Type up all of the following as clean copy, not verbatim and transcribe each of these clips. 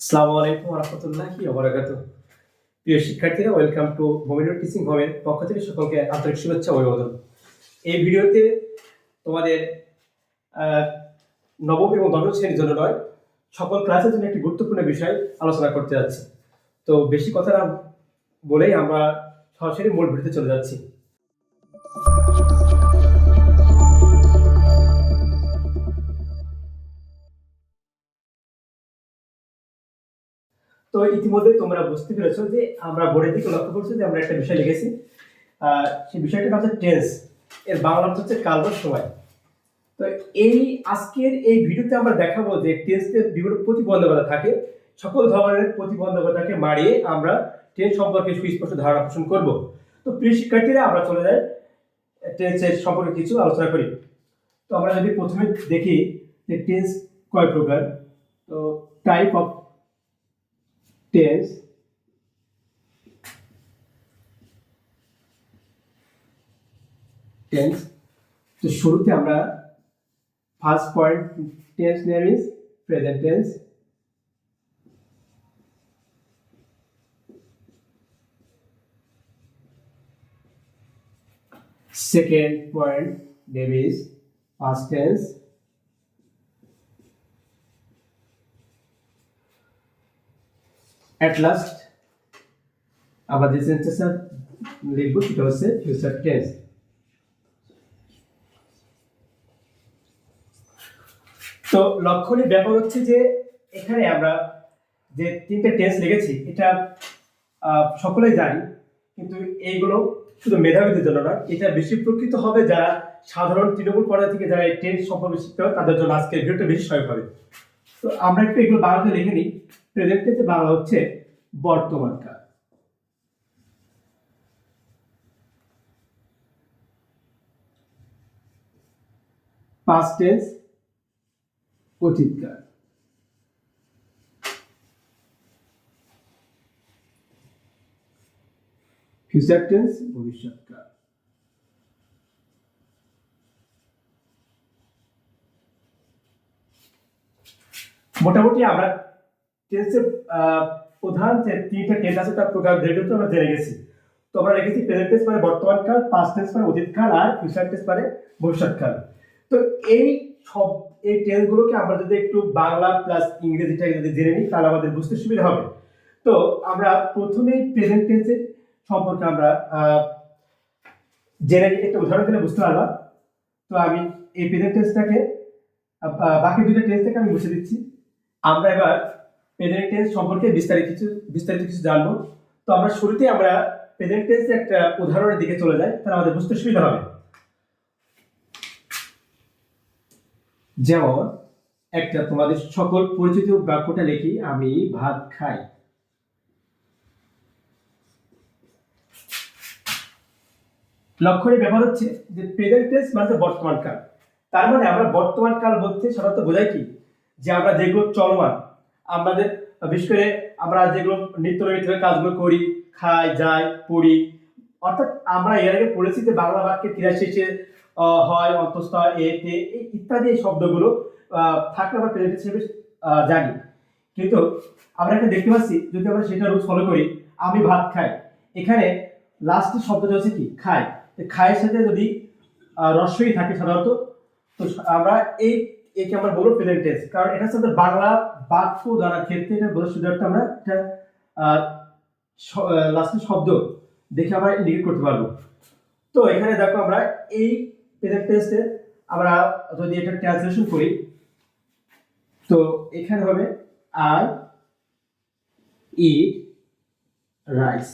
আসসালামু আলাইকুম ওয়া রাহমাতুল্লাহি ওয়া বারাকাতুহু। প্রিয় শিক্ষার্থীরা, ওয়েলকাম টু মোমিনুর টিচিং হোমের পক্ষ থেকে সকলকে আন্তরিক শুভেচ্ছা ও অভিবাদন। এই ভিডিওতে তোমাদের আহ, নবম এবং দশম শ্রেণীর জন্য নয়, সকল ক্লাসের জন্য একটি গুরুত্বপূর্ণ বিষয় আলোচনা করতে যাচ্ছি। তো বেশি কথা না বলেই আমরা সরাসরি মূল ভিডিওতে চলে যাচ্ছি। তো ইতিমধ্যে তোমরা বুঝতে পেরেছো যে আমরা বোর্ডের দিকে লক্ষ্য করছি যে আমরা একটা বিষয় লিখেছি। সেই বিষয়টার নাম হচ্ছে টেন্স। এর বাংলা অর্থ হচ্ছে কাল বা সময়। তো আজকের এই ভিডিওতে আমরা দেখাবো যে টেন্সের বিভিন্ন প্রতিবন্ধকতা থাকে। সকল ধরনের প্রতিবন্ধকতাকে মারিয়ে আমরা টেন্স সম্পর্কে সুস্পষ্ট ধারণা পোষণ করব। তো প্রিয় শিক্ষার্থীরা, আমরা চলে যাই টেন্সের সম্পর্কে কিছু আলোচনা করি। তো আমরা যদি প্রথমে দেখি যে টেন্স কয় প্রকার। তো টাইপ অফ টেন্স, তো শুরুতে আমরা first point, tense name is present tense. Second point name is past tense. At last আবার যে সেন্টেন্সটা লিখব সেটা হচ্ছে ফিউচার টেন্স। তো লক্ষণীয় ব্যাপার হচ্ছে যে এখানে আমরা যে তিনটে টেন্স লিখেছি এটা সকলেই জানি, কিন্তু এইগুলো শুধু মেধাবীদের জন্য নয়, এটা বেশি প্রকৃত হবে যারা সাধারণ তৃণমূল পর্যায় থেকে যারা এই টেন্স সম্পর্কে শিখতে হয় তাদের জন্য আজকের ভিডিওটা বেশি সহায়ক হবে। তো আমরা একটু এগুলো বাংলাতে লিখে নিই। প্রেজেন্ট টেন্সে বাংলা হচ্ছে বর্তমান কাল, পাস্ট টেন্স অতীতকাল, ফিউচার টেন্স ভবিষ্যৎকাল। মোটামুটি আমরা টেন্সের প্রধান যে তিনটা টেন্স আছে তার প্রকার যেগুলো আমরা জেনে গেছি। তো আমরা রেখেছি প্রেজেন্ট টেন্স মানে বর্তমানকাল, পাস্ট টেন্স মানে অতীতকাল, আর ফিউচার টেন্স মানে ভবিষ্যৎকাল। তো এই টেন্সগুলোকে আমরা যদি একটু বাংলা প্লাস ইংরেজিটা যদি জেনে নিই তাহলে আমাদের বুঝতে সুবিধা হবে। তো আমরা প্রথমেই প্রেজেন্ট টেন্সের সম্পর্কে আমরা জেনে নিই, একটা উদাহরণ দিলে বুঝতে পারবা। তো আমি এই প্রেজেন্ট টেন্সটাকে বাকি দুইটা টেন্স থেকে আমি বুঝে দিচ্ছি। আমরা এবার প্রেজেন্ট টেন্স সম্পর্কে বিস্তারিত কিছু জানবো। তো আমরা শুরুতে আমরা প্রেজেন্ট টেন্সের একটা উদাহরণের দিকে চলে যাই, তাহলে আমাদের বুঝতে সুবিধা হবে। যেমন একটা তোমাদের সকল পরিচিত বাক্যটা লিখি, আমি ভাত খাই। লক্ষণীয় ব্যাপার হচ্ছে যে প্রেজেন্ট টেন্স মানে বর্তমান কাল। তার মানে আমরা বর্তমান কাল বলতে সাধারণত বোঝাই কি, যে আমরা যেগুলো চলমান, আমাদের বিশেষ করে আমরা যেগুলো নিত্যনৈমিত্তিক কাজগুলো করি, খাই, যাই, পড়ি, অর্থাৎ আমরা এর আগে পড়েছি যে বাংলা বাক্যে ক্রিয়া শেষে হয়, অন্তস্থ এতে ইত্যাদি এই শব্দগুলো থাকলে আমরা প্রেজেন্ট হিসেবে জানি। কিন্তু আমরা একটা দেখতে পাচ্ছি, যদি আমরা সেটা রুলস ফলো করি, আমি ভাত খাই, এখানে লাস্টের শব্দটা হচ্ছে কি খাই। খায়ের সাথে যদি রস্বই থাকে সাধারণত, তো আমরা একে আমরা বলবো প্রেজেন্ট টেন্স, কারণ এটার সাথে বাংলা বাক্য জানার ক্ষেত্রে এটা বলে সুবিধার্থে আমরা একটা লাস্টের শব্দ দেখে আমরা ইন্ডিকেট করতে পারবো। তো এখানে দেখো আমরা এই প্রেজেন্ট টেন্সে আমরা যদি এটা ট্রান্সলেশন করি, তো এখানে হবে আই ইট রাইস।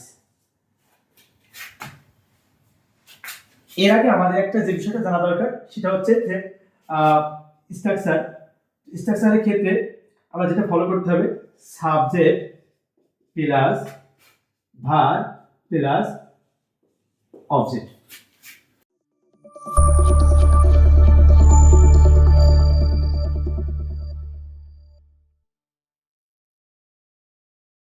এর আগে আমাদের একটা যে বিষয়টা জানা দরকার সেটা হচ্ছে যে স্ট্রাকচারের ক্ষেত্রে আমরা যেটা ফলো করতে হবে, subject plus verb plus object.